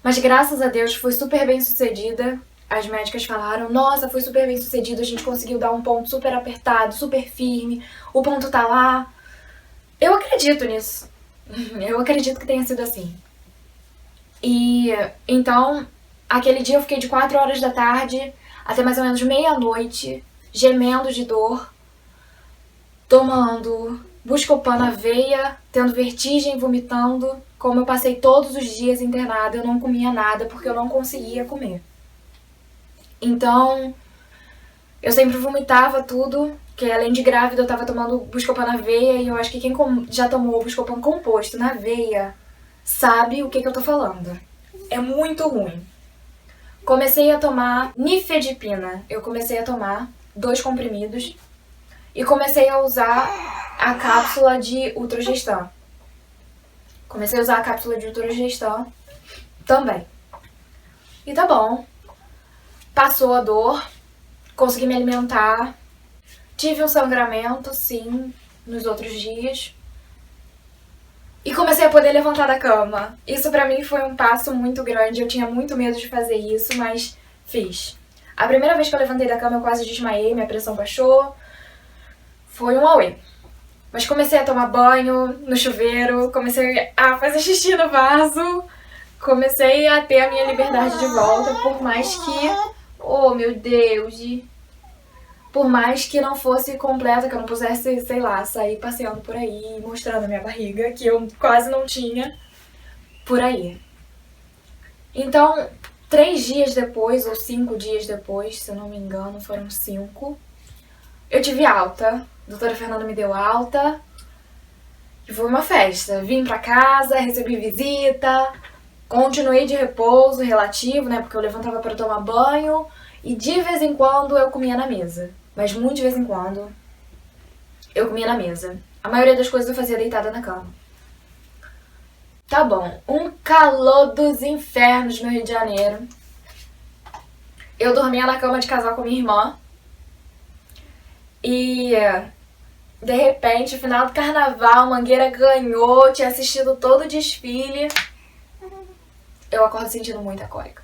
Mas graças a Deus foi super bem sucedida. As médicas falaram, nossa, foi super bem sucedido, a gente conseguiu dar um ponto super apertado, super firme, o ponto tá lá. Eu acredito nisso. Eu acredito que tenha sido assim. E então, aquele dia eu fiquei de 4 horas da tarde até mais ou menos meia-noite, gemendo de dor, tomando Buscopan na veia, tendo vertigem, vomitando. Como eu passei todos os dias internada, eu não comia nada porque eu não conseguia comer. Então, eu sempre vomitava tudo, que além de grávida eu tava tomando Buscopan na veia, e eu acho que quem já tomou Buscopan composto na veia sabe o que eu tô falando. É muito ruim. Comecei a tomar nifedipina. Eu comecei a tomar 2 comprimidos e comecei a usar a cápsula de Ultragestan. Comecei a usar a cápsula de Ultragestan também. E tá bom. Passou a dor, consegui me alimentar. Tive um sangramento, sim, nos outros dias. E comecei a poder levantar da cama. Isso pra mim foi um passo muito grande. Eu tinha muito medo de fazer isso, mas fiz. A primeira vez que eu levantei da cama eu quase desmaiei, minha pressão baixou. Foi um auê. Mas comecei a tomar banho no chuveiro, comecei a fazer xixi no vaso. Comecei a ter a minha liberdade de volta, por mais que... Oh, meu Deus! Por mais que não fosse completa, que eu não pudesse, sei lá, sair passeando por aí, mostrando a minha barriga, que eu quase não tinha por aí. Então, 3 dias depois, ou 5 dias depois, se eu não me engano, foram 5, eu tive alta. A doutora Fernanda me deu alta. E foi uma festa. Vim pra casa, recebi visita, continuei de repouso relativo, né, porque eu levantava pra tomar banho, e de vez em quando eu comia na mesa. Mas muito de vez em quando eu comia na mesa. A maioria das coisas eu fazia deitada na cama. Tá bom, um calor dos infernos no Rio de Janeiro. Eu dormia na cama de casal com minha irmã. E de repente, final do carnaval, Mangueira ganhou, tinha assistido todo o desfile. Eu acordo sentindo muita cólica.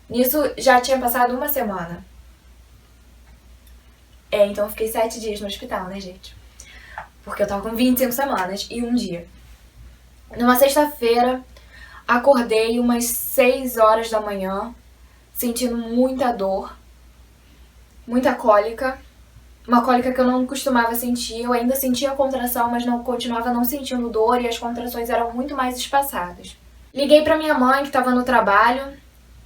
Nisso já tinha passado 1 semana. Então eu fiquei 7 dias no hospital, né, gente? Porque eu tava com 25 semanas e 1 dia. Numa sexta-feira, acordei umas 6 horas da manhã, sentindo muita dor, muita cólica. Uma cólica que eu não costumava sentir. Eu ainda sentia a contração, mas continuava não sentindo dor, e as contrações eram muito mais espaçadas. Liguei pra minha mãe, que tava no trabalho,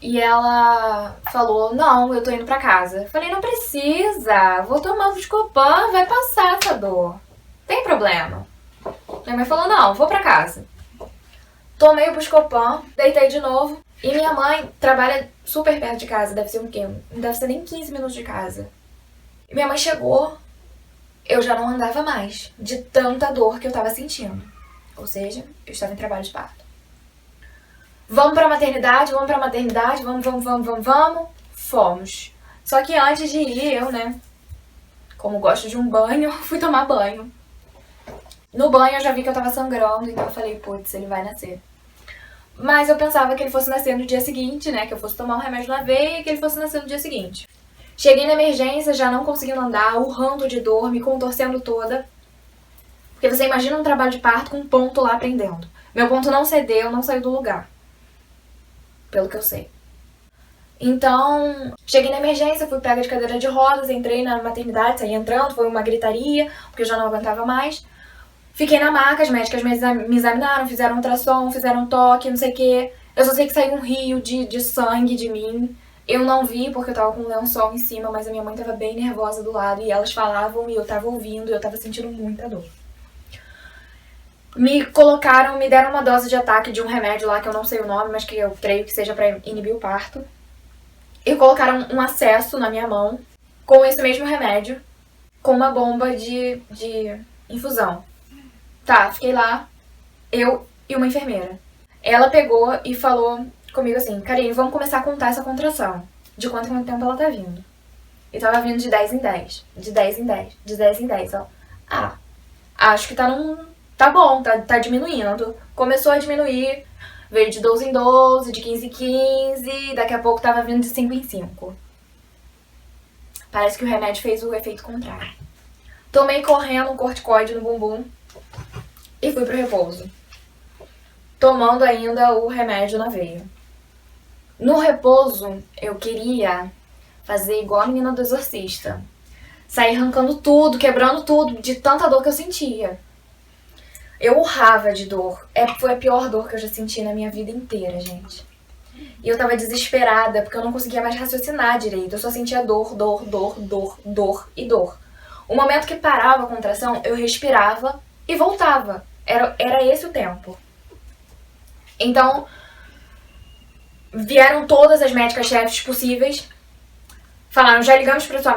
e ela falou, não, eu tô indo pra casa. Falei, não precisa, vou tomar o Buscopan, vai passar essa dor. Tem problema. Minha mãe falou, não, vou pra casa. Tomei o Buscopan, deitei de novo. E minha mãe trabalha super perto de casa, deve ser o quê? Não deve ser nem 15 minutos de casa. E minha mãe chegou, eu já não andava mais, de tanta dor que eu tava sentindo. Ou seja, eu estava em trabalho de parto. Vamos pra maternidade, vamos. Fomos. Só que antes de ir, eu, né, como gosto de um banho, fui tomar banho. No banho eu já vi que eu tava sangrando, então eu falei, putz, ele vai nascer. Mas eu pensava que ele fosse nascer no dia seguinte, né, que eu fosse tomar um remédio na veia e que ele fosse nascer no dia seguinte. Cheguei na emergência, já não conseguindo andar, urrando de dor, me contorcendo toda. Porque você imagina um trabalho de parto com um ponto lá prendendo. Meu ponto não cedeu, não saiu do lugar. Pelo que eu sei. Então, cheguei na emergência, fui pega de cadeira de rodas, entrei na maternidade, saí entrando, foi uma gritaria, porque eu já não aguentava mais. Fiquei na maca, as médicas me examinaram, fizeram ultrassom, fizeram toque, não sei o quê. Eu só sei que saiu um rio de sangue de mim. Eu não vi porque eu tava com um lençol em cima, mas a minha mãe tava bem nervosa do lado, e elas falavam e eu tava ouvindo, e eu tava sentindo muita dor. Me deram uma dose de ataque de um remédio lá que eu não sei o nome, mas que eu creio que seja pra inibir o parto. E colocaram um acesso na minha mão com esse mesmo remédio, com uma bomba de infusão. Tá, fiquei lá, eu e uma enfermeira. Ela pegou e falou comigo assim, Karine, vamos começar a contar essa contração. De quanto tempo ela tá vindo. E tava vindo de 10 em 10, de 10 em 10, de 10 em 10, ó. Acho que tá bom, tá diminuindo. Começou a diminuir, Veio de 12 em 12, de 15 em 15, daqui a pouco tava vindo de 5 em 5. Parece que o remédio fez o efeito contrário. Tomei correndo um corticoide no bumbum e fui pro repouso. Tomando ainda o remédio na veia. No repouso, eu queria fazer igual a menina do exorcista. Sair arrancando tudo, quebrando tudo, de tanta dor que eu sentia. Eu urrava de dor. Foi a pior dor que eu já senti na minha vida inteira, gente. E eu tava desesperada, porque eu não conseguia mais raciocinar direito. Eu só sentia dor, dor, dor, dor, dor e dor. O momento que parava a contração, eu respirava e voltava. Era esse o tempo. Então, vieram todas as médicas-chefes possíveis. Falaram, já ligamos pra sua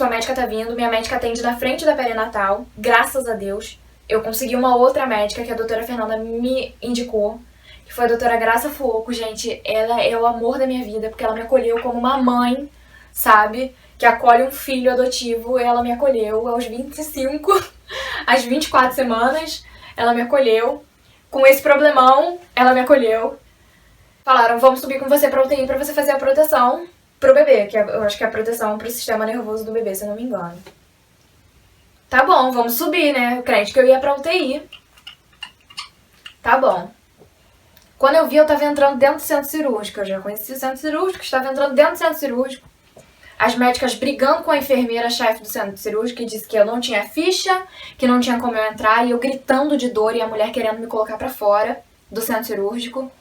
médica tá vindo, minha médica atende na frente da perinatal, graças a Deus. Eu consegui uma outra médica que a doutora Fernanda me indicou, que foi a doutora Graça Fuoco, gente. Ela é o amor da minha vida, porque ela me acolheu como uma mãe, sabe? Que acolhe um filho adotivo. Ela me acolheu aos 25, às 24 semanas, ela me acolheu. Com esse problemão, ela me acolheu. Falaram, vamos subir com você pra UTI pra você fazer a proteção pro bebê, que eu acho que é a proteção pro sistema nervoso do bebê, se eu não me engano. Tá bom, vamos subir, né? O crente que eu ia pra UTI. Tá bom. Quando eu vi, eu tava entrando dentro do centro cirúrgico. Eu já conheci o centro cirúrgico, estava entrando dentro do centro cirúrgico. As médicas brigando com a enfermeira-chefe do centro cirúrgico, que disse que eu não tinha ficha, que não tinha como eu entrar, e eu gritando de dor e a mulher querendo me colocar pra fora do centro cirúrgico.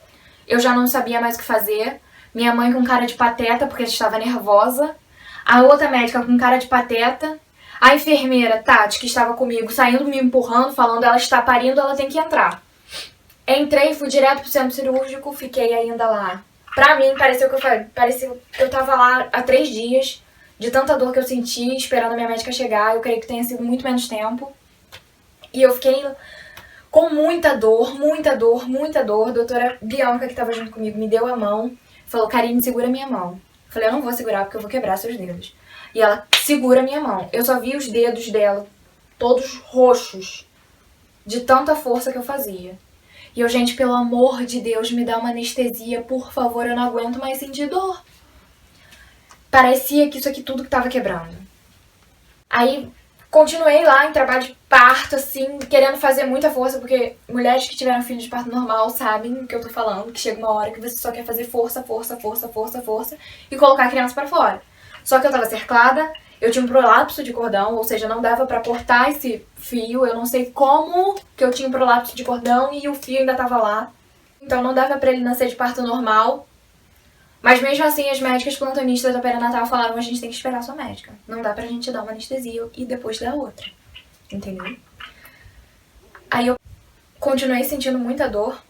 Eu já não sabia mais o que fazer. Minha mãe com cara de pateta, porque estava nervosa. A outra médica com cara de pateta. A enfermeira, Tati, que estava comigo, saindo, me empurrando, falando, ela está parindo, ela tem que entrar. Entrei, fui direto pro centro cirúrgico, fiquei ainda lá. Pra mim, parecia que eu tava lá há 3 dias, de tanta dor que eu senti, esperando a minha médica chegar. Eu creio que tenha sido muito menos tempo. E eu fiquei com muita dor, muita dor, muita dor. A doutora Bianca, que tava junto comigo, me deu a mão, falou, Karine, segura minha mão. Eu falei, eu não vou segurar porque eu vou quebrar seus dedos. E ela segura minha mão. Eu só vi os dedos dela, todos roxos, de tanta força que eu fazia. E eu, gente, pelo amor de Deus, me dá uma anestesia, por favor, eu não aguento mais sentir dor. Parecia que isso aqui tudo que tava quebrando. Aí, continuei lá em trabalho de parto, assim, querendo fazer muita força, porque mulheres que tiveram filho de parto normal sabem o que eu tô falando, que chega uma hora que você só quer fazer força, força, força, força, força, e colocar a criança pra fora. Só que eu tava cerclada, eu tinha um prolapso de cordão, ou seja, não dava pra cortar esse fio, eu não sei como que eu tinha um prolapso de cordão e o fio ainda tava lá. Então não dava pra ele nascer de parto normal. Mas mesmo assim, as médicas plantonistas da perinatal falaram, a gente tem que esperar a sua médica. Não dá pra gente dar uma anestesia e depois dar outra. Entendeu? Aí eu continuei sentindo muita dor,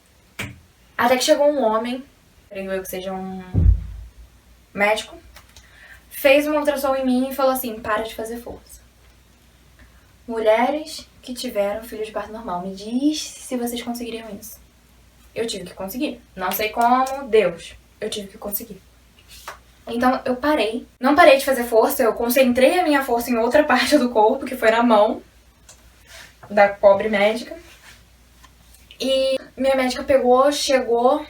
até que chegou um homem, creio eu que seja um médico, fez uma ultrassom em mim e falou assim, para de fazer força. Mulheres que tiveram filho de parto normal, me diz se vocês conseguiriam isso. Eu tive que conseguir. Não sei como, Deus. Eu tive que conseguir. Então eu parei. Não parei de fazer força, eu concentrei a minha força em outra parte do corpo, que foi na mão da pobre médica. E minha médica pegou, chegou,